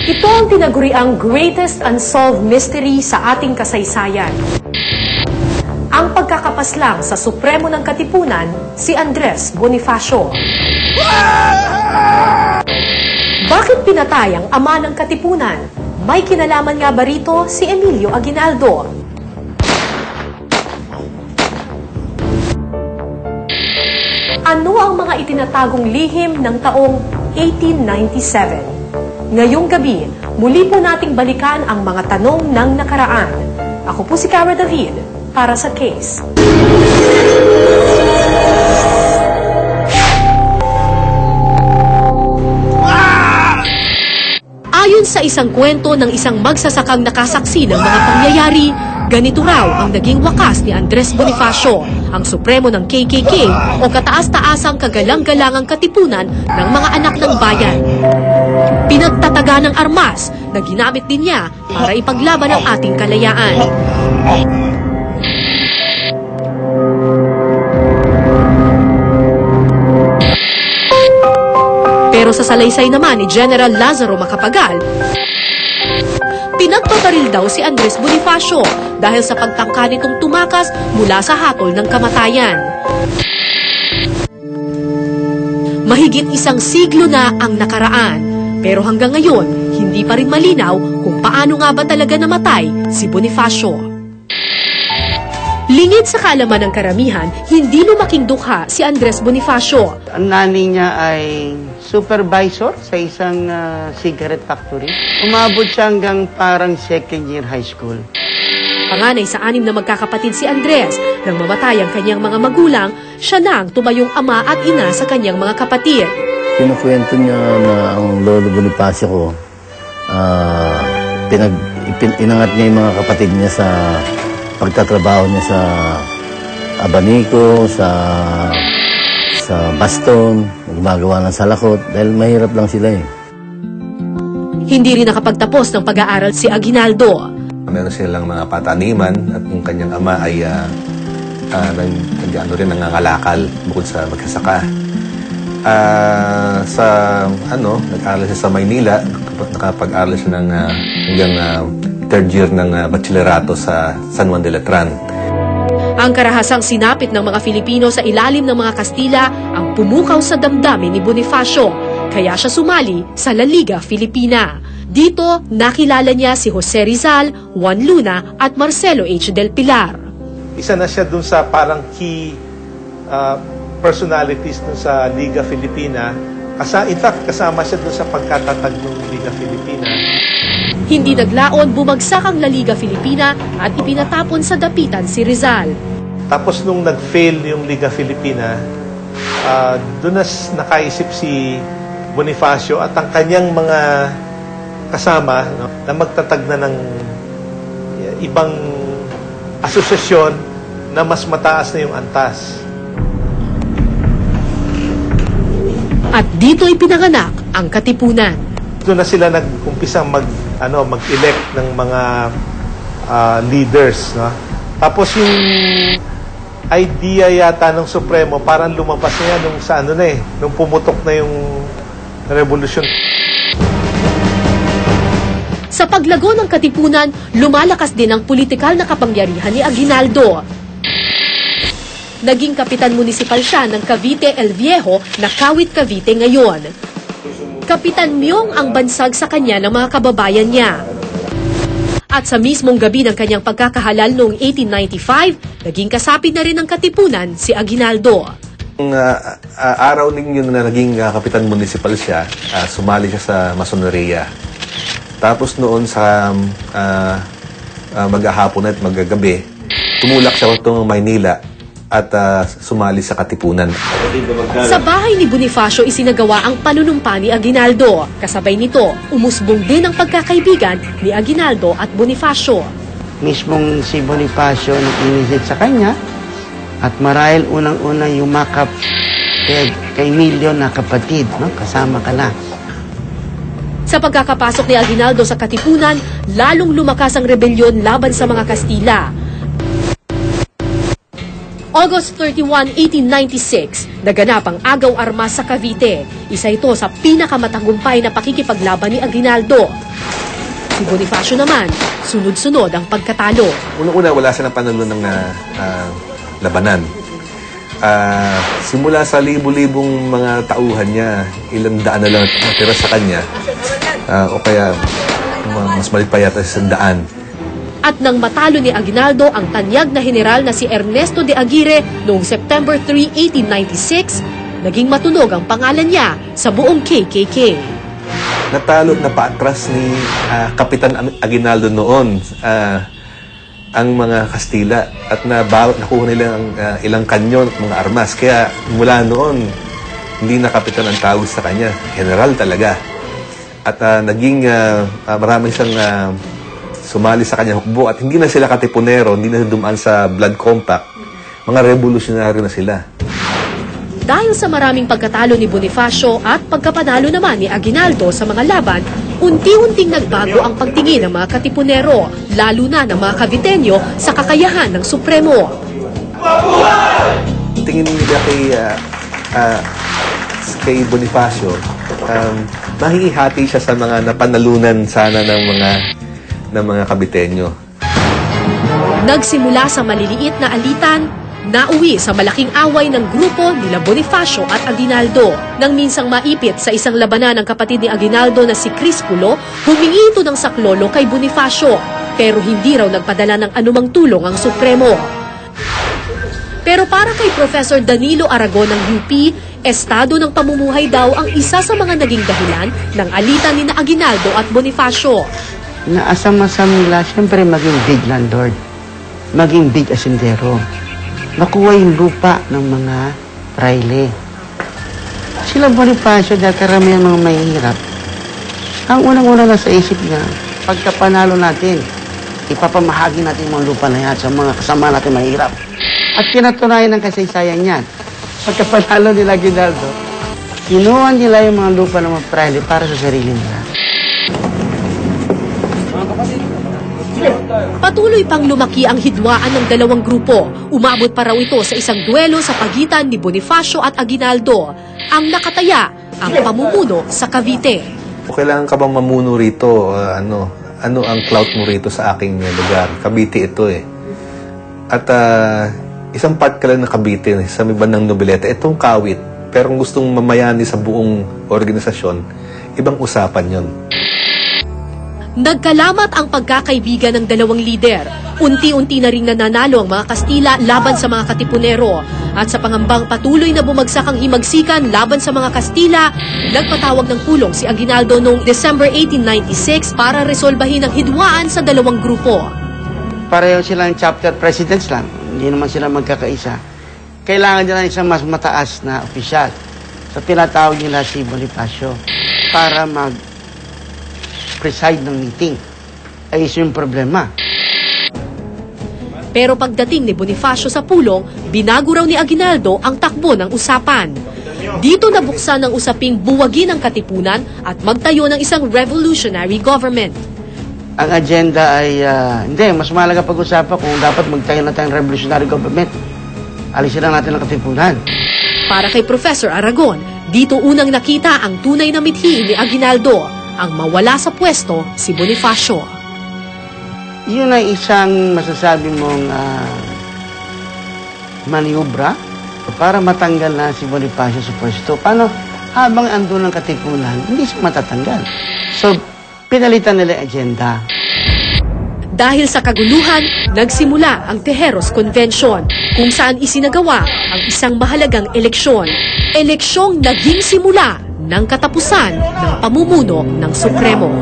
Ito ang tinaguriang greatest unsolved mystery sa ating kasaysayan. Ang pagkakapaslang sa Supremo ng Katipunan, si Andres Bonifacio. Bakit pinatay ang ama ng Katipunan? May kinalaman nga ba rito si Emilio Aguinaldo? Ano ang mga itinatagong lihim ng taong 1897? Ngayong gabi, muli po nating balikan ang mga tanong ng nakaraan. Ako po si Cara David, para sa Case. Ayon sa isang kwento ng isang magsasakang nakasaksi ng mga pangyayari, ganito raw ang naging wakas ni Andres Bonifacio, ang supremo ng KKK o kataas-taasang kagalang-galangang katipunan ng mga anak ng bayan. Pinagtataga ng armas na ginamit din niya para ipaglaban ang ating kalayaan. Pero sa salaysay naman ni General Lazaro Macapagal, pinagpabaril daw si Andres Bonifacio dahil sa pagtangka nitong tumakas mula sa hatol ng kamatayan. Mahigit isang siglo na ang nakaraan, pero hanggang ngayon, hindi pa rin malinaw kung paano nga ba talaga namatay si Bonifacio. Lingid sa kaalaman ng karamihan, hindi lumaking dukha si Andres Bonifacio. Ang nanay niya ay supervisor sa isang cigarette factory. Umabot siya hanggang parang second year high school. Panganay sa 6 na magkakapatid si Andres. Nang mamatay ang kanyang mga magulang, siya na ang tumayong ama at ina sa kanyang mga kapatid. Kinukwento niya na ang lolo Bonifacio ko, inangat niya yung mga kapatid niya sa pagtatrabaho niya sa abanico, sa baston, gumagawa ng salakot, dahil mahirap lang sila eh. Hindi rin nakapagtapos ng pag-aaral si Aguinaldo. Meron silang mga pataniman at yung kanyang ama ay nangangalakal bukod sa magsasaka. Nag-aaral siya sa Maynila, nakapag-aaral siya ng hanggang third year ng bachillerato sa San Juan de Letran. Ang karahasang sinapit ng mga Filipino sa ilalim ng mga Kastila ang pumukaw sa damdamin ni Bonifacio, kaya siya sumali sa La Liga Filipina. Dito, nakilala niya si Jose Rizal, Juan Luna at Marcelo H. del Pilar. Isa na siya dun sa parang key personalities dun sa Liga Filipina. In fact, kasama siya dun sa pagkatatag ng Liga Filipina. Hindi naglaon, bumagsak ang La Liga Filipina at ipinatapon sa dapitan si Rizal. Tapos nung nag-fail yung Liga Filipina, doon na nakaisip si Bonifacio at ang kanyang mga kasama na magtatag na ng ibang asosasyon na mas mataas na yung antas. At dito ipinanganak ang Katipunan. Doon na sila nag-umpisang mag-elect ng mga leaders. No? Tapos yung idea yata ng Supremo, parang lumabas na yan nung pumutok na yung revolusyon. Sa paglago ng Katipunan, lumalakas din ang politikal na kapangyarihan ni Aguinaldo. Naging kapitan munisipal siya ng Cavite El Viejo na Kawit Cavite ngayon. Kapitan Myong ang bansag sa kanya ng mga kababayan niya. At sa mismong gabi ng kanyang pagkakahalal noong 1895, naging kasapit na rin ng Katipunan si Aguinaldo. Araw ninyo na naging kapitan municipal siya, sumali siya sa masoneria. Tapos noon sa maghahapon at maggagabi, tumulak siya itong Maynila at sumali sa Katipunan. Sa bahay ni Bonifacio isinagawa ang panunumpa ni Aguinaldo. Kasabay nito, umusbong din ang pagkakaibigan ni Aguinaldo at Bonifacio. Mismong si Bonifacio nag-inisit sa kanya at marahil unang-unang yumakap kay Emilio na kapatid, no? Kasama ka na. Sa pagkakapasok ni Aguinaldo sa Katipunan, lalong lumakas ang rebelyon laban sa mga Kastila. August 31, 1896, naganap ang Agaw Armas sa Cavite. Isa ito sa pinakamatagumpay na pakikipaglaban ni Aguinaldo. Si Bonifacio naman, sunod-sunod ang pagkatalo. Unang-una, wala silang panalo ng labanan. Simula sa libu-libong mga tauhan niya, ilang daan na lang natira sa kanya. O kaya, mas malit pa yata sa 100. At nang matalo ni Aguinaldo ang tanyag na general na si Ernesto de Aguirre noong September 3, 1896, naging matunog ang pangalan niya sa buong KKK. Natalo na paatras ni Kapitan Aguinaldo noon ang mga Kastila at nakuha nila ang ilang kanyon at mga armas. Kaya mula noon, hindi na kapitan ang tawag sa kanya. General talaga. At naging marami siyang sumali sa kanya hukbo at hindi na sila katipunero, hindi na dumaan sa blood compact. Mga revolutionary na sila. Dahil sa maraming pagkatalo ni Bonifacio at pagkapanalo naman ni Aguinaldo sa mga laban, unti-unting nagbago ang pagtingin ng mga katipunero, lalo na ng mga Caviteño sa kakayahan ng Supremo. Tingin nila kay Bonifacio, mahihati siya sa mga napanalunan sana ng mga Caviteño. Nagsimula sa maliliit na alitan, nauwi sa malaking away ng grupo nila Bonifacio at Aguinaldo. Nang minsang maipit sa isang labanan ng kapatid ni Aguinaldo na si Crispulo, humingi ito ng saklolo kay Bonifacio, pero hindi raw nagpadala ng anumang tulong ang Supremo. Pero para kay Professor Danilo Aragon ng UP, estado ng pamumuhay daw ang isa sa mga naging dahilan ng alitan ni Aguinaldo at Bonifacio. Naasam-asam nila, siyempre maging big landlord, maging big asindero. Nakuha yung lupa ng mga praile. Sila Bonifacio, dahil karamihan mga mahihirap, ang unang-una na sa isip niya, pagkapanalo natin, ipapamahagi natin mga lupa na yan sa mga kasama natin mahirap. At pinatunayan ng kasaysayan niyan. Pagkapanalo nila Aguinaldo, kinuha nila yung mga lupa ng mga praile para sa sarili nila. Patuloy pang lumaki ang hidwaan ng dalawang grupo. Umabot pa raw ito sa isang duelo sa pagitan ni Bonifacio at Aguinaldo. Ang nakataya, ang pamumuno sa Cavite. Kailangan ka bang mamuno rito? Ano ang clout mo rito sa aking lugar? Cavite ito eh. At isang part ka lang ng Cavite, sa may bandang Noveleta, itong kawit. Pero kung gustong mamayani sa buong organisasyon, ibang usapan yon. Nagkalamat ang pagkakaibigan ng dalawang lider. Unti-unti na ring nananalo ang mga Kastila laban sa mga Katipunero. At sa pangambang patuloy na bumagsak ang himagsikan laban sa mga Kastila, nagpatawag ng pulong si Aguinaldo noong December 1896 para resolbahin ang hidwaan sa dalawang grupo. Pareho silang chapter presidents lang. Hindi naman sila magkakaisa. Kailangan nila isang mas mataas na opisyal. So tinatawag nila si Bonifacio para preside ng meeting. Ay iso yung problema. Pero pagdating ni Bonifacio sa pulong, binago raw ni Aguinaldo ang takbo ng usapan. Dito nabuksan ang usaping buwagin ang katipunan at magtayo ng isang revolutionary government. Ang agenda ay, hindi, mas mahalaga pag-usapan kung dapat magtayo na tayong revolutionary government. Alisin lang natin ang katipunan. Para kay Professor Aragon, dito unang nakita ang tunay na mithi ni Aguinaldo, ang mawala sa pwesto si Bonifacio. Yun ay isang masasabi mong maniobra para matanggal na si Bonifacio sa pwesto. Paano? Habang andun ang katipunan, hindi siya matatanggal. So, pinalitan nila ang agenda. Dahil sa kaguluhan, nagsimula ang Tejeros Convention, kung saan isinagawa ang isang mahalagang eleksyon. Eleksyong naging simula ng katapusan ng pamumuno ng Supremo.